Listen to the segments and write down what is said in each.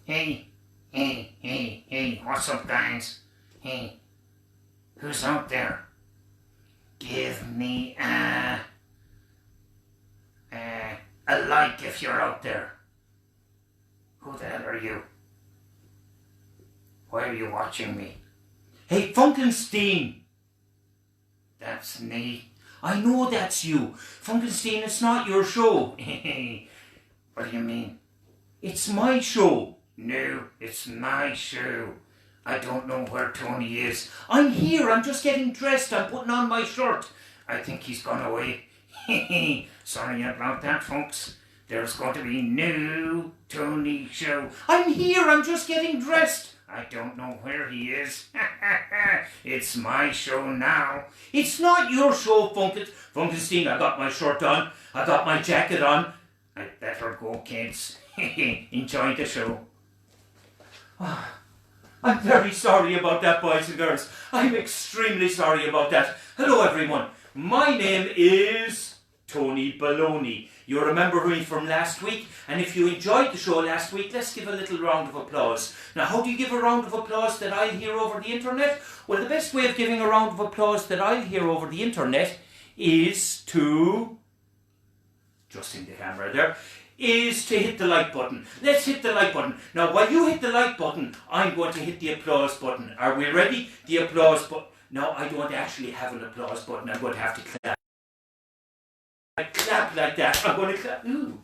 Hey, what's up, guys? Hey, who's out there? Give me a like if you're out there. Who the hell are you? Why are you watching me? Hey, Funkenstein! That's me. I know that's you. Funkenstein, it's not your show. What do you mean? It's my show. No, it's my show. I don't know where Tony is. I'm here. I'm just getting dressed. I'm putting on my shirt. I think he's gone away. Sorry about that, folks. There's going to be no Tony show. I'm here. I'm just getting dressed. I don't know where he is. It's my show now. It's not your show, Funkenstein. I got my shirt on. I got my jacket on. I better go, kids. Enjoy the show. I'm very sorry about that, boys and girls. I'm extremely sorry about that. Hello, everyone. My name is Tony Baloney. You remember me from last week, and if you enjoyed the show last week, let's give a little round of applause. Now, how do you give a round of applause that I'll hear over the internet? Well, the best way of giving a round of applause that I'll hear over the internet is to, adjusting the camera there, is to hit the like button. Let's hit the like button. Now, while you hit the like button, I'm going to hit the applause button. Are we ready? The applause button. Now, I don't actually have an applause button. I'm going to have to clap. I clap like that. I'm going to clap. Ooh.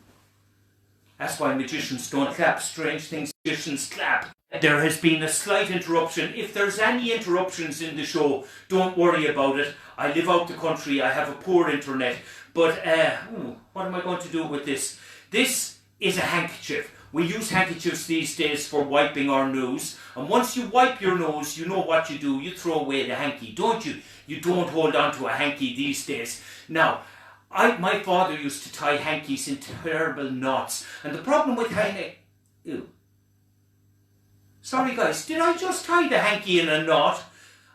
That's why magicians don't clap. Strange things magicians clap. There has been a slight interruption. If there's any interruptions in the show, don't worry about it. I live out the country. I have a poor internet. But, what am I going to do with this? This is a handkerchief. We use handkerchiefs these days for wiping our nose. And once you wipe your nose, you know what you do. You throw away the hanky, don't you? You don't hold on to a hanky these days. Now, my father used to tie hankies in terrible knots. And the problem with Sorry guys, did I just tie the hanky in a knot?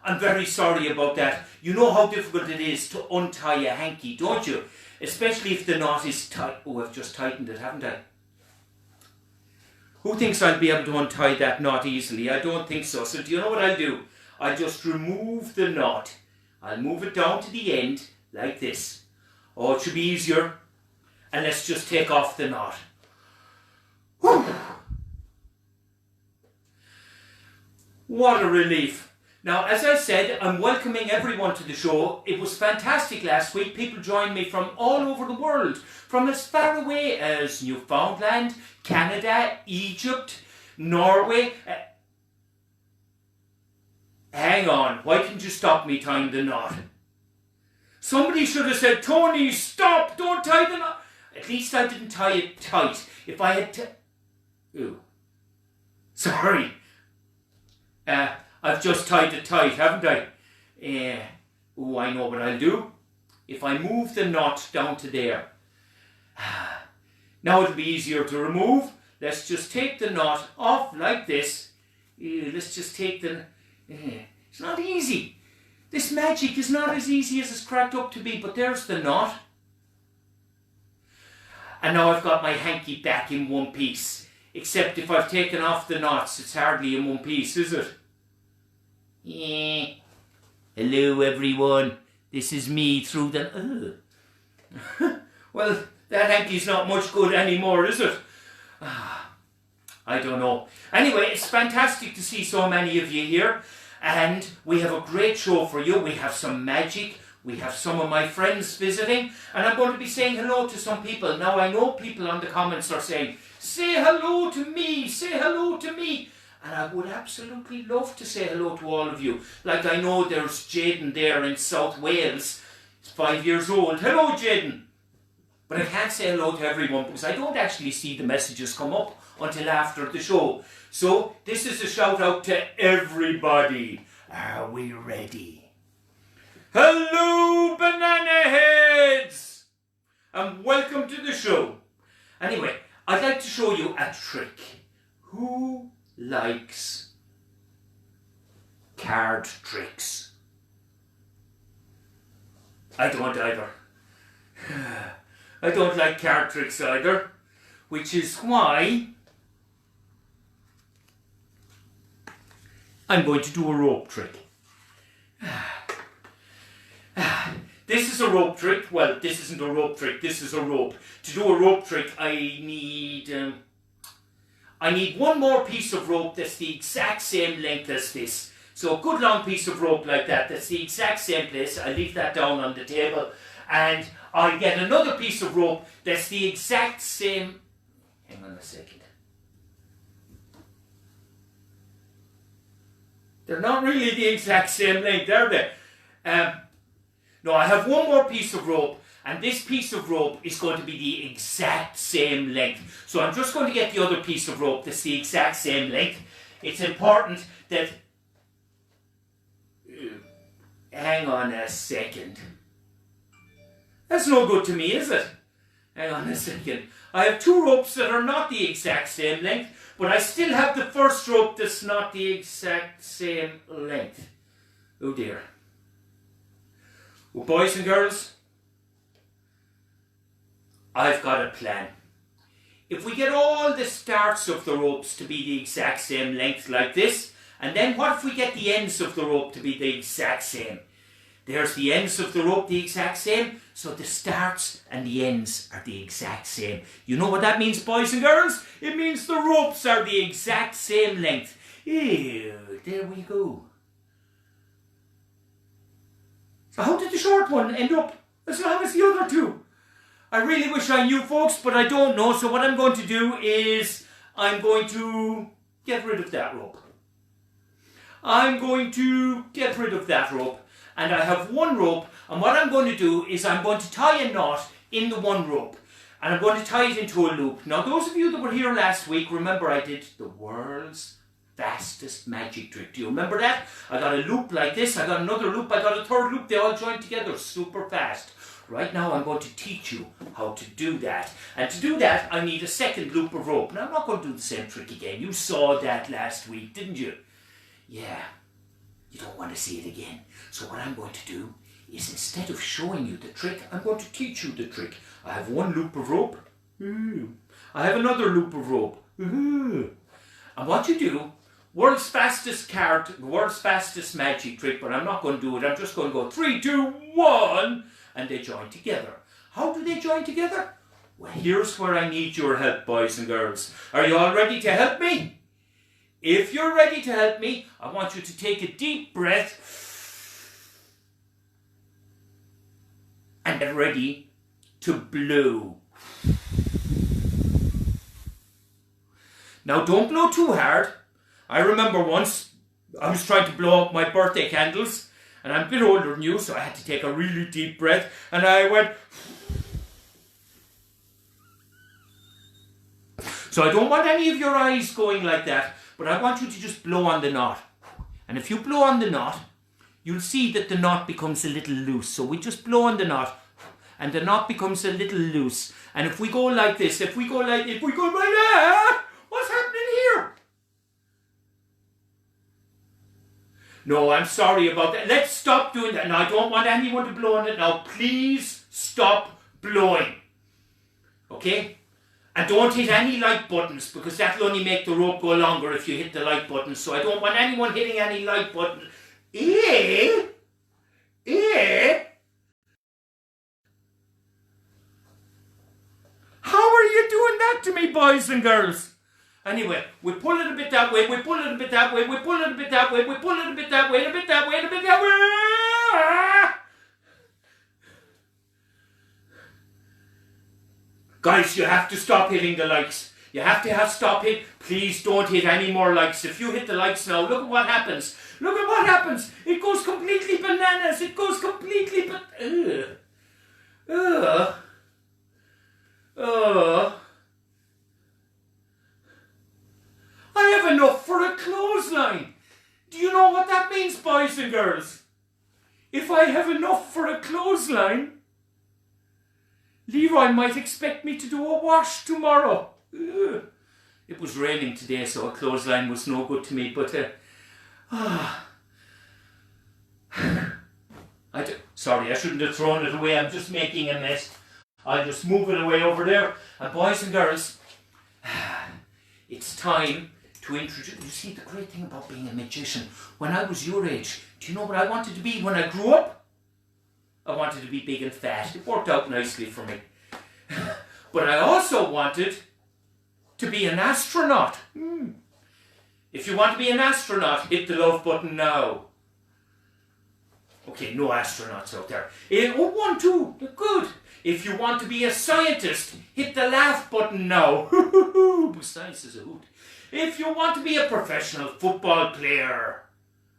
I'm very sorry about that. You know how difficult it is to untie a hanky, don't you? Especially if the knot is tight. Oh, I've just tightened it, haven't I? Who thinks I'll be able to untie that knot easily? I don't think so. So do you know what I'll do? I'll just remove the knot. I'll move it down to the end, like this. Oh, it should be easier. And let's just take off the knot. Whew. What a relief. Now, as I said, I'm welcoming everyone to the show. It was fantastic last week. People joined me from all over the world, from as far away as Newfoundland, Canada, Egypt, Norway. Hang on, why didn't you stop me tying the knot? Somebody should have said, Tony, stop, don't tie the knot. At least I didn't tie it tight. If I had sorry. I've just tied it tight, haven't I? I know what I'll do. If I move the knot down to there. Now it'll be easier to remove. Let's just take the knot off like this. Let's just take the... It's not easy. This magic is not as easy as it's cracked up to be, but there's the knot. And now I've got my hanky back in one piece. Except if I've taken off the knots, it's hardly in one piece, is it? Hello everyone, this is me through the... Well, that hanky's not much good anymore, is it? I don't know. Anyway, it's fantastic to see so many of you here, and we have a great show for you. We have some magic, we have some of my friends visiting, and I'm going to be saying hello to some people. Now, I know people on the comments are saying, say hello to me, say hello to me. And I would absolutely love to say hello to all of you. Like I know there's Jaden there in South Wales. He's 5 years old. Hello, Jaden. But I can't say hello to everyone because I don't actually see the messages come up until after the show. So this is a shout out to everybody. Are we ready? Hello, banana heads! And welcome to the show. Anyway, I'd like to show you a trick. Who likes card tricks? I don't either. I don't like card tricks either, which is why I'm going to do a rope trick. This is a rope trick. Well, this isn't a rope trick. This is a rope. To do a rope trick, I need one more piece of rope that's the exact same length as this. So a good long piece of rope like that, that's the exact same place. I leave that down on the table. And I get another piece of rope that's the exact same... Hang on a second. They're not really the exact same length, are they? No, I have one more piece of rope, and this piece of rope is going to be the exact same length. So I'm just going to get the other piece of rope that's the exact same length. It's important that... Hang on a second. That's no good to me, is it? Hang on a second. I have two ropes that are not the exact same length, but I still have the first rope that's not the exact same length. Oh dear. Well, boys and girls, I've got a plan. If we get all the starts of the ropes to be the exact same length like this, and then what if we get the ends of the rope to be the exact same? There's the ends of the rope the exact same, so the starts and the ends are the exact same. You know what that means, boys and girls? It means the ropes are the exact same length. Ew, there we go. So how did the short one end up as long as the other two? I really wish I knew, folks, but I don't know. So what I'm going to do is I'm going to get rid of that rope. I'm going to get rid of that rope. And I have one rope, and what I'm going to do is I'm going to tie a knot in the one rope. And I'm going to tie it into a loop. Now, those of you that were here last week, remember I did the world's fastest magic trick. Do you remember that? I got a loop like this, I got another loop, I got a third loop. They all joined together super fast. Right now, I'm going to teach you how to do that. And to do that, I need a second loop of rope. Now, I'm not going to do the same trick again. You saw that last week, didn't you? Yeah. You don't want to see it again. So what I'm going to do is, instead of showing you the trick, I'm going to teach you the trick. I have one loop of rope. I have another loop of rope. And what you do, world's fastest card, world's fastest magic trick, but I'm not going to do it. I'm just going to go 3, 2, 1, and they join together. How do they join together? Well, here's where I need your help, boys and girls. Are you all ready to help me? If you're ready to help me, I want you to take a deep breath and get ready to blow. Now, don't blow too hard. I remember once I was trying to blow up my birthday candles, and I'm a bit older than you, so I had to take a really deep breath, and I went... So I don't want any of your eyes going like that. But I want you to just blow on the knot. And if you blow on the knot, you'll see that the knot becomes a little loose. So we just blow on the knot, and the knot becomes a little loose. And if we go like this, if we go like that, what's happening here? No, I'm sorry about that. Let's stop doing that. Now, I don't want anyone to blow on it now. Please stop blowing. Okay? And don't hit any like buttons, because that'll only make the rope go longer if you hit the like buttons. So I don't want anyone hitting any like buttons. How are you doing that to me, boys and girls? Anyway, we pull it a bit that way, we pull it a bit that way, we pull it a bit that way, we pull it a bit that way, a bit that way, a bit that way. Guys, you have to stop hitting the likes. You have to stop it. Please don't hit any more likes. If you hit the likes now, look at what happens. Look at what happens. It goes completely bananas. It goes completely I have enough for a clothesline. Do you know what that means, boys and girls? If I have enough for a clothesline, Leroy might expect me to do a wash tomorrow. It was raining today, so a clothesline was no good to me, but sorry, I shouldn't have thrown it away. I'm just making a mess. I'll just move it away over there. And boys and girls, it's time to introduce... You see, the great thing about being a magician, when I was your age, do you know what I wanted to be when I grew up? I wanted to be big and fat. It worked out nicely for me. But I also wanted to be an astronaut. If you want to be an astronaut, hit the love button now. Okay, no astronauts out there. Oh, 1, 2, good. If you want to be a scientist, hit the laugh button now. Science is a hoot. If you want to be a professional football player,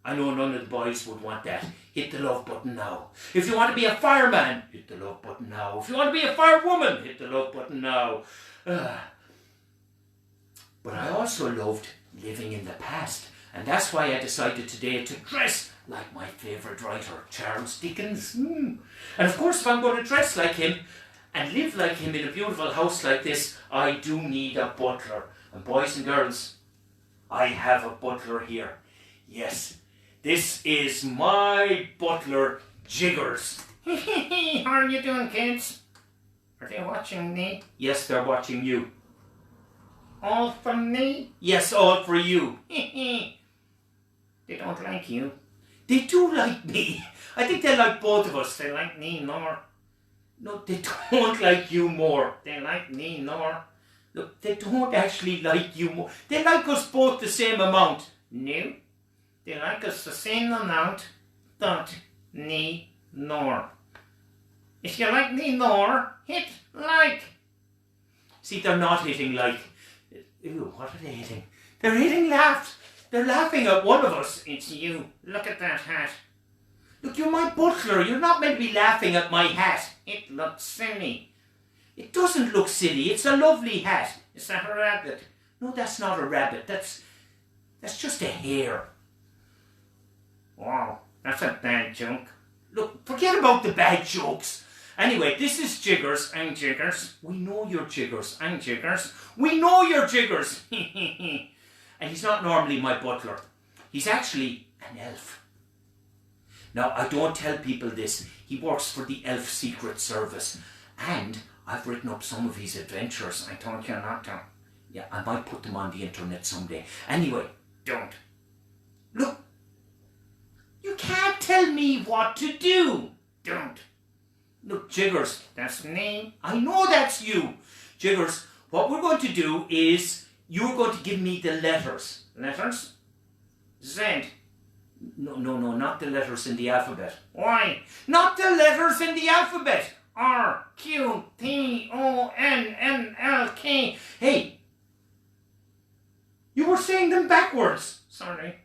I know none of the boys would want that. Hit the love button now. If you want to be a fireman, hit the love button now. If you want to be a firewoman, hit the love button now. But I also loved living in the past. And that's why I decided today to dress like my favourite writer, Charles Dickens. And of course, if I'm going to dress like him and live like him in a beautiful house like this, I do need a butler. And boys and girls, I have a butler here. Yes, this is my butler, Jiggers. How are you doing, kids? Are they watching me? Yes, they're watching you. All from me? Yes, all for you. They don't like you. They do like me. I think they like both of us. They like me more. No, they don't like you more. They like me more. Look, they don't actually like you more. They like us both the same amount. No. They like us the same amount, but me nor. If you like me nor, hit like. See, they're not hitting like. Ew, what are they hitting? They're hitting laughs. They're laughing at one of us. It's you. Look at that hat. Look, you're my butler. You're not meant to be laughing at my hat. It looks silly. It doesn't look silly. It's a lovely hat. Is that a rabbit? No, that's not a rabbit. That's just a hare. Wow, that's a bad joke. Look, forget about the bad jokes. Anyway, this is Jiggers. I'm Jiggers. We know you're Jiggers. I'm Jiggers. We know you're Jiggers. And he's not normally my butler. He's actually an elf. Now, I don't tell people this. He works for the Elf Secret Service. And I've written up some of his adventures. I told you not to. Yeah, I might put them on the internet someday. Anyway, don't. Look, you can't tell me what to do. Don't. Look, Jiggers. That's me. I know that's you. Jiggers, what we're going to do is you're going to give me the letters. Letters? Z. No, not the letters in the alphabet. Y. Not the letters in the alphabet. R. Q. T. O. N. N. L. K. Hey, you were saying them backwards. Sorry.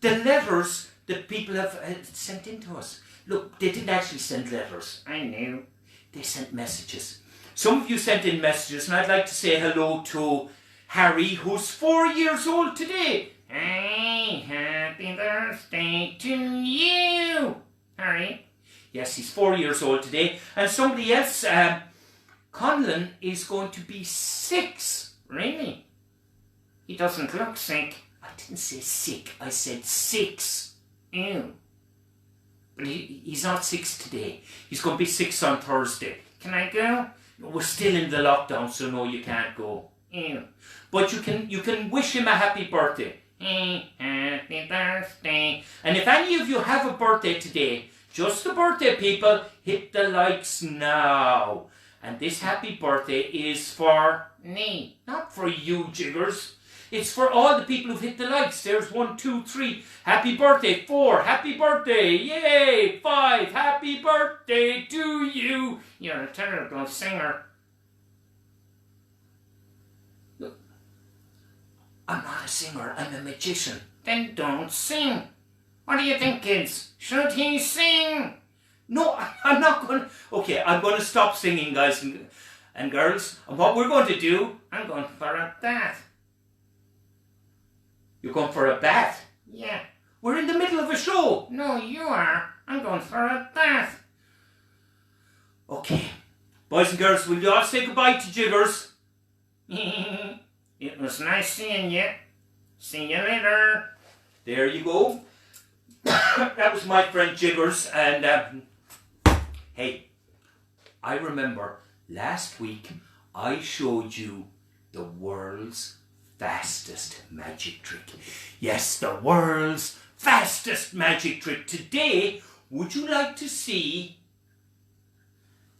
The letters that people have sent in to us. Look, they didn't actually send letters. I knew. They sent messages. Some of you sent in messages, and I'd like to say hello to Harry, who's 4 years old today. Hey, happy birthday to you, Harry. Yes, he's 4 years old today. And somebody else, Conlon, is going to be 6. Really? He doesn't look sick. I didn't say sick, I said 6. Ew. But he's not 6 today. He's going to be 6 on Thursday. Can I go? We're still in the lockdown, so no, you can't go. Ew. But you can wish him a happy birthday. Hey, happy birthday. And if any of you have a birthday today, just the birthday people, hit the likes now. And this happy birthday is for me. Not for you, Jiggers. It's for all the people who've hit the likes. There's 1, 2, 3. Happy birthday. 4. Happy birthday. Yay. 5. Happy birthday to you. You're a terrible singer. Look, I'm not a singer. I'm a magician. Then don't sing. What do you think, kids? Should he sing? No, I'm not going to... Okay, I'm going to stop singing, guys and girls. And what we're going to do... I'm going for a bath. You're going for a bath? Yeah. We're in the middle of a show. No, you are. I'm going for a bath. Okay. Boys and girls, will you all say goodbye to Jiggers? It was nice seeing you. See you later. There you go. That was my friend Jiggers. And, hey, I remember last week I showed you the world's fastest magic trick. Yes, the world's fastest magic trick. Today, would you like to see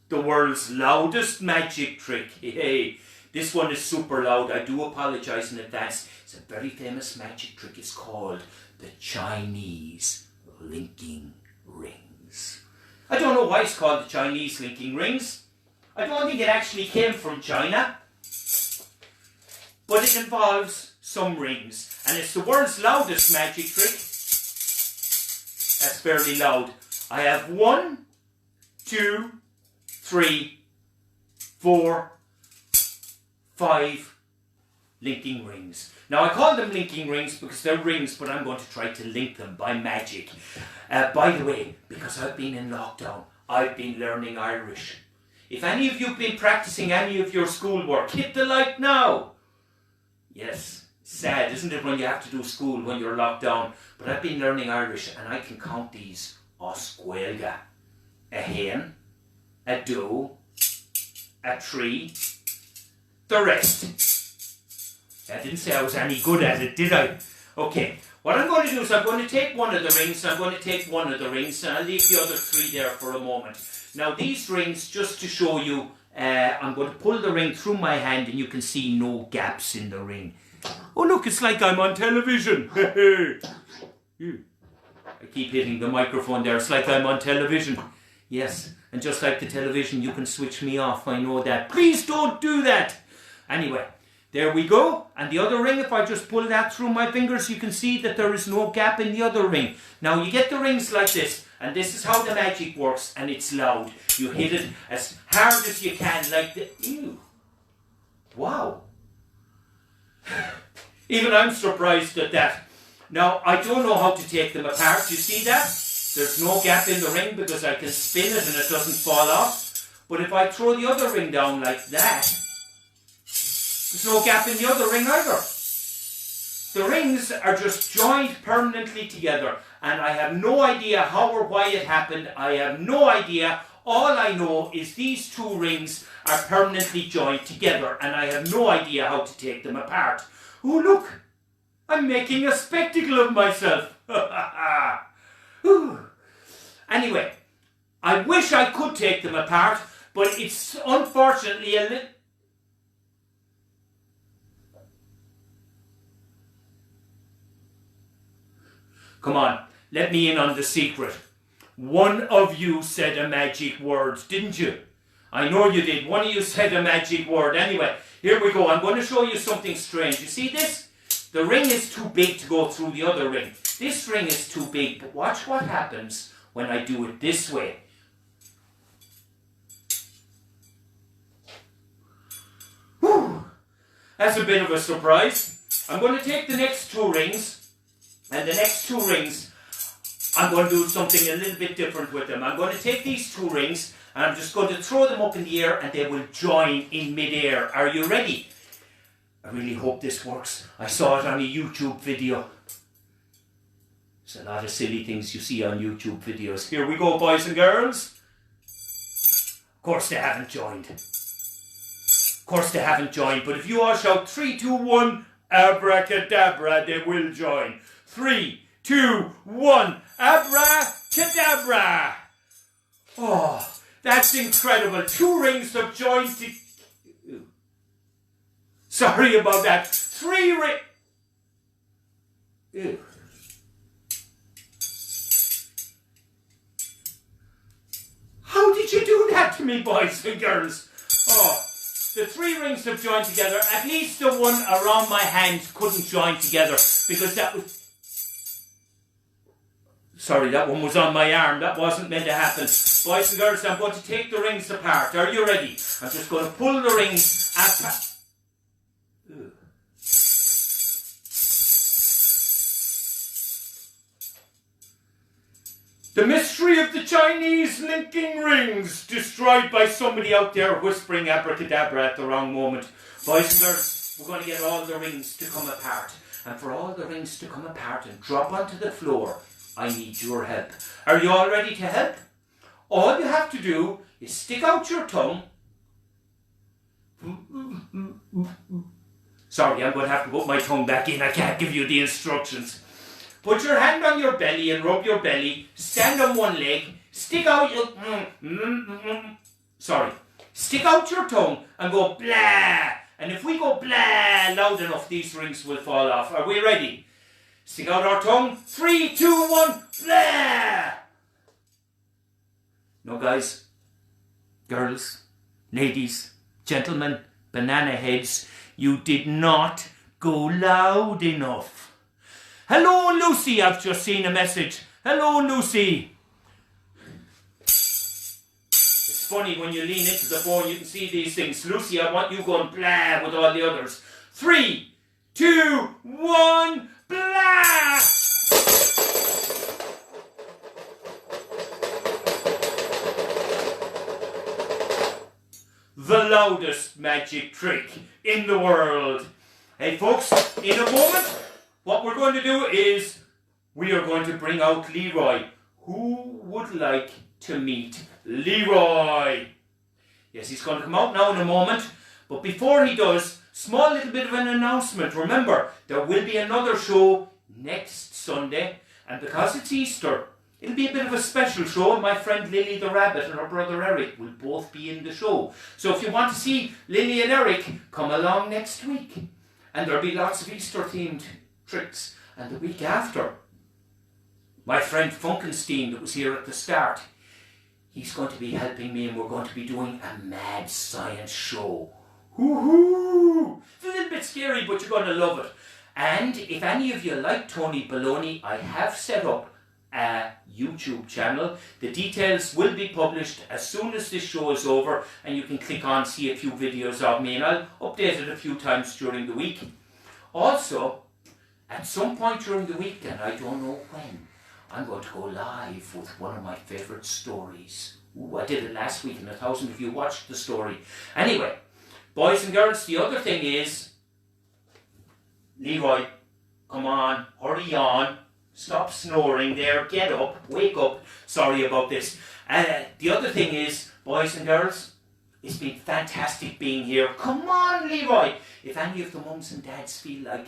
the world's loudest magic trick? Hey, this one is super loud. I do apologize in advance. It's a very famous magic trick. It's called the Chinese linking rings. I don't know why it's called the Chinese linking rings. I don't think it actually came from China. But it involves some rings. And it's the world's loudest magic trick. That's fairly loud. I have 1, 2, 3, 4, 5 linking rings. Now I call them linking rings because they're rings, but I'm going to try to link them by magic. By the way, because I've been in lockdown, I've been learning Irish. If any of you have been practicing any of your schoolwork, hit the like now. Yes, sad, isn't it, when you have to do school when you're locked down? But I've been learning Irish and I can count these. Oscuelga, a hen, a doe, a tree, the rest. I didn't say I was any good at it, did I? Okay, what I'm going to do is I'm going to take one of the rings, and I'll leave the other 3 there for a moment. Now these rings, just to show you, I'm going to pull the ring through my hand and you can see no gaps in the ring. Oh look, it's like I'm on television. I keep hitting the microphone there. It's like I'm on television. Yes, and just like the television, you can switch me off. I know that. Please don't do that. Anyway, there we go. And the other ring, if I just pull that through my fingers, you can see that there is no gap in the other ring. Now you get the rings like this. And this is how the magic works, and it's loud. You hit it as hard as you can, like the... Ew. Wow. Even I'm surprised at that. Now, I don't know how to take them apart. You see that? There's no gap in the ring because I can spin it and it doesn't fall off. But if I throw the other ring down like that, there's no gap in the other ring either. The rings are just joined permanently together, and I have no idea how or why it happened. I have no idea. All I know is these 2 rings are permanently joined together, and I have no idea how to take them apart. Oh, look! I'm making a spectacle of myself. Anyway, I wish I could take them apart, but it's unfortunately a little... Come on, let me in on the secret. One of you said a magic word, didn't you? I know you did. One of you said a magic word. Anyway, here we go. I'm going to show you something strange. You see this? The ring is too big to go through the other ring. This ring is too big, but watch what happens when I do it this way. Whew. That's a bit of a surprise. I'm going to take the next 2 rings, and the next 2 rings, I'm going to do something a little bit different with them. I'm going to take these 2 rings, and I'm just going to throw them up in the air, and they will join in mid-air. Are you ready? I really hope this works. I saw it on a YouTube video. There's a lot of silly things you see on YouTube videos. Here we go, boys and girls. Of course they haven't joined. Of course they haven't joined, but if you all shout 3, 2, 1, abracadabra, they will join. 3, 2, 1, abracadabra. Oh, that's incredible. 2 rings have joined together. Sorry about that. 3 rings. Ew. How did you do that to me, boys and girls? Oh, the 3 rings have joined together. At least the one around my hand couldn't join together because that was... Sorry, that one was on my arm. That wasn't meant to happen. Boys and girls, I'm going to take the rings apart. Are you ready? I'm just going to pull the rings apart. The mystery of the Chinese linking rings, destroyed by somebody out there whispering abracadabra at the wrong moment. Boys and girls, we're going to get all the rings to come apart. And for all the rings to come apart and drop onto the floor, I need your help. Are you all ready to help? All you have to do is stick out your tongue. Sorry, I'm going to have to put my tongue back in. I can't give you the instructions. Put your hand on your belly and rub your belly. Stand on one leg. Stick out your... Stick out your tongue and go blah. And if we go blah loud enough, these rings will fall off. Are we ready? Stick out our tongue. 3, 2, 1, blah. No, guys, girls, ladies, gentlemen, banana heads, you did not go loud enough. Hello, Lucy, I've just seen a message. Hello, Lucy. It's funny when you lean into the phone, you can see these things. Lucy, I want you going blah with all the others. 3, 2, 1, blah! The loudest magic trick in the world. Hey folks, in a moment, what we're going to do is we are going to bring out Leroy. Who would like to meet Leroy? Yes, he's going to come out now in a moment, but before he does, small little bit of an announcement. Remember, there will be another show next Sunday, and because it's Easter, it'll be a bit of a special show, and my friend Lily the Rabbit and her brother Eric will both be in the show. So if you want to see Lily and Eric, come along next week. And there'll be lots of Easter-themed tricks. And the week after, my friend Funkenstein that was here at the start, he's going to be helping me and we're going to be doing a mad science show. Hoo-hoo! It's a little bit scary, but you're going to love it. And if any of you like Tony Baloney, I have set up a YouTube channel. The details will be published as soon as this show is over, and you can click on see a few videos of me, and I'll update it a few times during the week. Also, at some point during the week, and I don't know when, I'm going to go live with one of my favourite stories. Ooh, I did it last week and 1,000 of you watched the story. Anyway, boys and girls, the other thing is, Leroy, come on, hurry on. Stop snoring there, get up, wake up. Sorry about this. The other thing is, boys and girls, it's been fantastic being here. Come on, Leroy. If any of the mums and dads feel like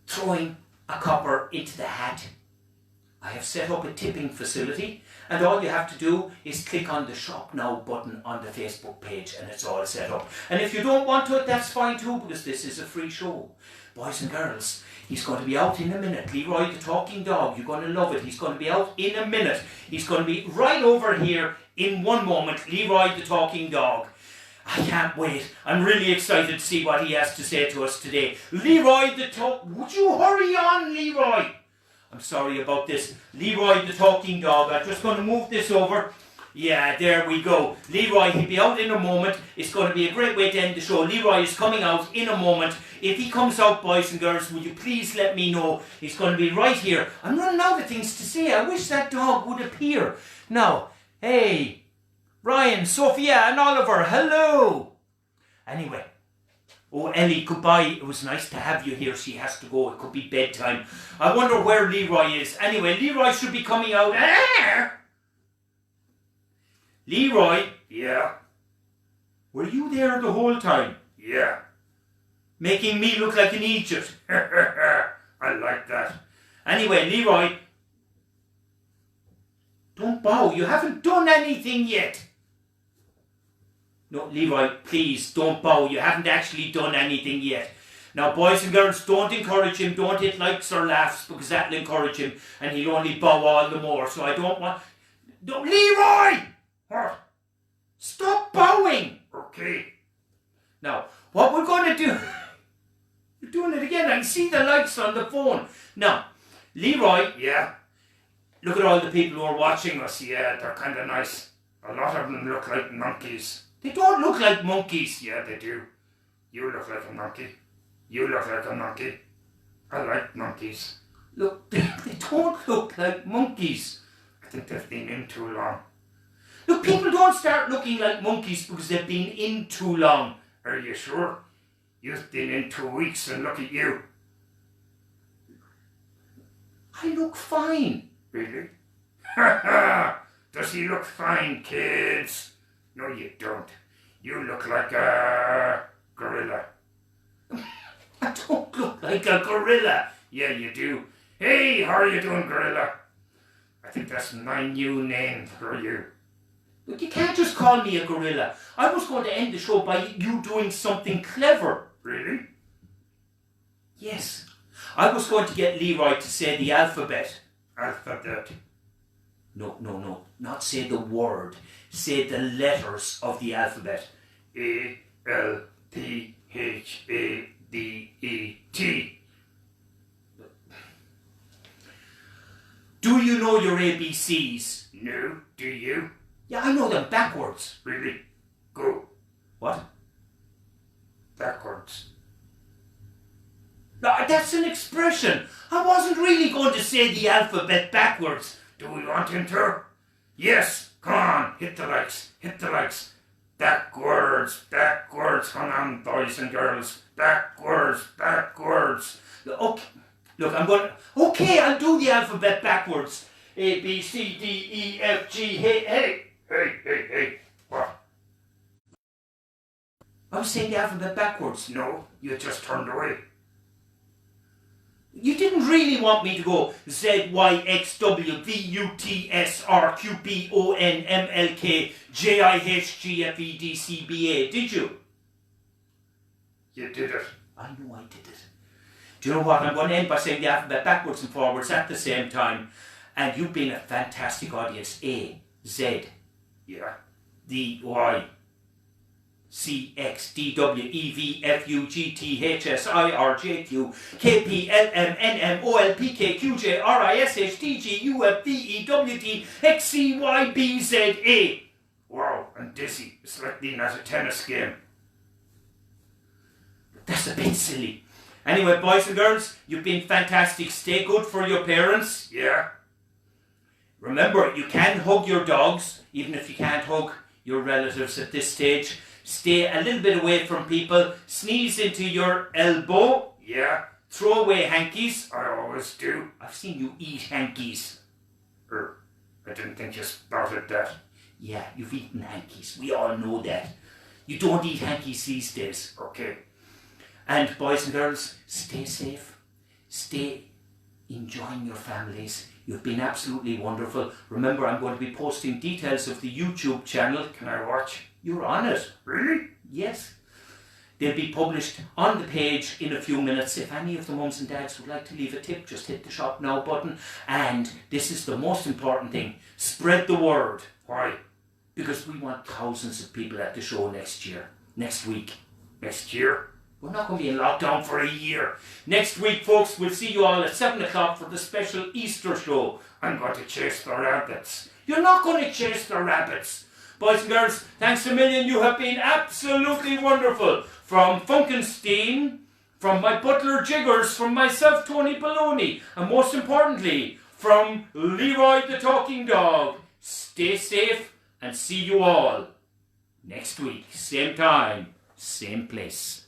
throwing a copper into the hat, I have set up a tipping facility, and all you have to do is click on the Shop Now button on the Facebook page, and it's all set up. And if you don't want to, that's fine too, because this is a free show. Boys and girls, he's going to be out in a minute. Leroy the talking dog, you're going to love it. He's going to be out in a minute. He's going to be right over here in one moment. Leroy the talking dog. I can't wait. I'm really excited to see what he has to say to us today. Leroy the would you hurry on, Leroy? I'm sorry about this. Leroy the talking dog. I'm just going to move this over. Yeah, there we go. Leroy, he'll be out in a moment. It's going to be a great way to end the show. Leroy is coming out in a moment. If he comes out, boys and girls, would you please let me know? He's going to be right here. I'm running out of things to say. I wish that dog would appear. Now, hey, Ryan, Sophia and Oliver, hello. Anyway, oh, Ellie, goodbye. It was nice to have you here. She has to go. It could be bedtime. I wonder where Leroy is. Anyway, Leroy should be coming out. Leroy? Yeah? Were you there the whole time? Yeah. Making me look like an Egypt. I like that. Anyway, Leroy, don't bow. You haven't done anything yet. No, Leroy, please, don't bow. You haven't actually done anything yet. Now, boys and girls, don't encourage him. Don't hit likes or laughs, because that'll encourage him, and he'll only bow all the more. So I don't want... No, Leroy! What? Stop bowing! Okay. Now, what we're going to do... You're doing it again. I can see the lights on the phone. Now, Leroy... Yeah? Look at all the people who are watching us. Yeah, they're kind of nice. A lot of them look like monkeys. They don't look like monkeys. Yeah, they do. You look like a monkey. You look like a monkey. I like monkeys. Look, they don't look like monkeys. I think they've been in too long. Look, people don't start looking like monkeys because they've been in too long. Are you sure? You've been in 2 weeks and look at you. I look fine. Really? Ha ha! Does he look fine, kids? No, you don't. You look like a gorilla. I don't look like a gorilla. Yeah, you do. Hey, how are you doing, gorilla? I think that's my new name for you. But you can't just call me a gorilla. I was going to end the show by you doing something clever. Really? Yes. I was going to get Leroy to say the alphabet. Alphabet? No. Not say the word. Say the letters of the alphabet. A-L-P-H-A-D-E-T. Do you know your ABCs? No, do you? Yeah, I know them backwards. Really? Go. What? Backwards. No, that's an expression. I wasn't really going to say the alphabet backwards. Do we want him to? Yes, come on, hit the likes, Backwards, come on, boys and girls. Backwards. Okay, look, okay, I'll do the alphabet backwards. A, B, C, D, E, F, G, Hey, what? I was saying the alphabet backwards. No, you just turned away. You didn't really want me to go Z, Y, X, W, V, U, T, S, R, Q, P, O, N, M, L, K, J, I, H, G, F, E, D, C, B, A, did you? You did it. I know I did it. Do you know what? I'm going to end by saying the alphabet backwards and forwards at the same time. And you've been a fantastic audience. A, Z, Yeah. D, Y, C, X, D, W, E, V, F, U, G, T, H, S, I, R, J, Q, K, P, L, M, N, M, O, L, P, Q, Q, J, R, I, S, H, T, G, U, F, V, E, W, D, X, C, Y, B, Z, A. Wow, I'm dizzy. It's like being at a tennis game. That's a bit silly. Anyway, boys and girls, you've been fantastic. Stay good for your parents. Yeah. Remember, you can hug your dogs, even if you can't hug your relatives at this stage. Stay a little bit away from people. Sneeze into your elbow. Yeah. Throw away hankies. I always do. I've seen you eat hankies. I didn't think you spotted that. Yeah, you've eaten hankies. We all know that. You don't eat hankies these days. Okay. And boys and girls, stay safe. Stay enjoying your families. You've been absolutely wonderful. Remember, I'm going to be posting details of the YouTube channel. Can I watch? You're on it. Really? Yes. They'll be published on the page in a few minutes. If any of the mums and dads would like to leave a tip, just hit the shop now button. And this is the most important thing. Spread the word. Why? Because we want thousands of people at the show next week. Next year? We're not going to be in lockdown for a year. Next week, folks, we'll see you all at 7 o'clock for the special Easter show. I'm going to chase the rabbits. You're not going to chase the rabbits. Boys and girls, thanks a million. You have been absolutely wonderful. From Funkenstein, from my butler Jiggers, from myself, Tony Baloney, and most importantly, from Leroy the Talking Dog. Stay safe and see you all next week. Same time, same place.